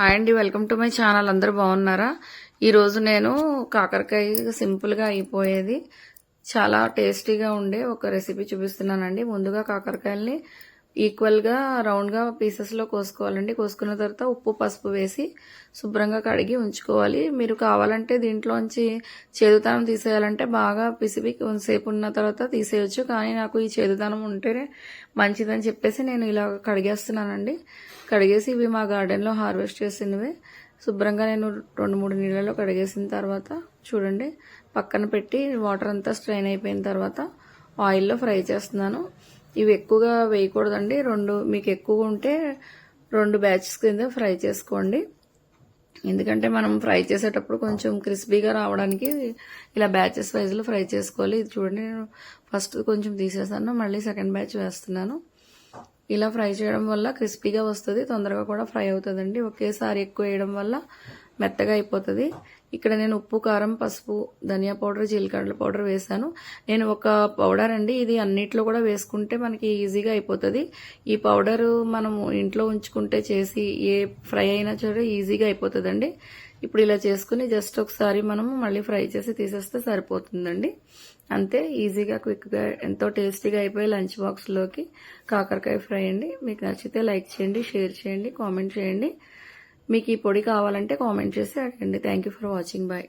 Hi అండి, welcome to my channel. అందరూ బాగున్నారా? ఈరోజు నేను కాకరకాయ సింపుల్గా అయిపోయేది చాలా టేస్టీగా ఉండే ఒక రెసిపీ చూపిస్తున్నానండి. ముందుగా కాకరకాయల్ని ఈక్వల్గా రౌండ్గా పీసెస్లో కోసుకోవాలండి. కోసుకున్న తర్వాత ఉప్పు పసుపు వేసి శుభ్రంగా కడిగి ఉంచుకోవాలి. మీరు కావాలంటే దీంట్లోంచి చేదుతనం తీసేయాలంటే బాగా పిసిపి కొంతసేపు ఉన్న తర్వాత తీసేయచ్చు. కానీ నాకు ఈ చేదుతనం ఉంటేనే మంచిదని చెప్పేసి నేను ఇలా కడిగేస్తున్నానండి. కడిగేసి ఇవి మా గార్డెన్లో హార్వెస్ట్ చేసినవి శుభ్రంగా నేను 2-3 నీళ్ళలో కడిగేసిన తర్వాత చూడండి పక్కన పెట్టి వాటర్ అంతా స్ట్రెయిన్ అయిపోయిన తర్వాత ఆయిల్లో ఫ్రై చేస్తున్నాను. ఇవి ఎక్కువగా వేయకూడదండి. మీకు ఎక్కువ ఉంటే 2 బ్యాచెస్ కింద ఫ్రై చేసుకోండి. ఎందుకంటే మనం ఫ్రై చేసేటప్పుడు కొంచెం క్రిస్పీగా రావడానికి ఇలా బ్యాచెస్ వైజ్లో ఫ్రై చేసుకోవాలి. ఇది చూడండి, నేను ఫస్ట్ కొంచెం తీసేసాను, మళ్ళీ సెకండ్ బ్యాచ్ వేస్తున్నాను. ఇలా ఫ్రై చేయడం వల్ల క్రిస్పీగా వస్తుంది, తొందరగా కూడా ఫ్రై అవుతుందండి. ఒకేసారి ఎక్కువ వేయడం వల్ల మెత్తగా అయిపోతుంది. ఇక్కడ నేను ఉప్పు, కారం, పసుపు, ధనియా పౌడర్, జీలకర్ర పౌడర్ వేసాను. నేను ఒక పౌడర్ అండి, ఇది అన్నిట్లో కూడా వేసుకుంటే మనకి ఈజీగా అయిపోతుంది. ఈ పౌడరు మనము ఇంట్లో ఉంచుకుంటే చేసి ఏ ఫ్రై అయినా సరే ఈజీగా అయిపోతుందండి. ఇప్పుడు ఇలా చేసుకుని జస్ట్ ఒకసారి మనము మళ్ళీ ఫ్రై చేసి తీసేస్తే సరిపోతుందండి. అంతే, ఈజీగా క్విక్గా ఎంతో టేస్టీగా అయిపోయి లంచ్ బాక్స్లోకి కాకరకాయ ఫ్రై అండి. మీకు నచ్చితే లైక్ చేయండి, షేర్ చేయండి, కామెంట్ చేయండి. మీకు ఈ పొడి కావాలంటే కామెంట్ చేసి అడగండి. Thank you for watching. Bye.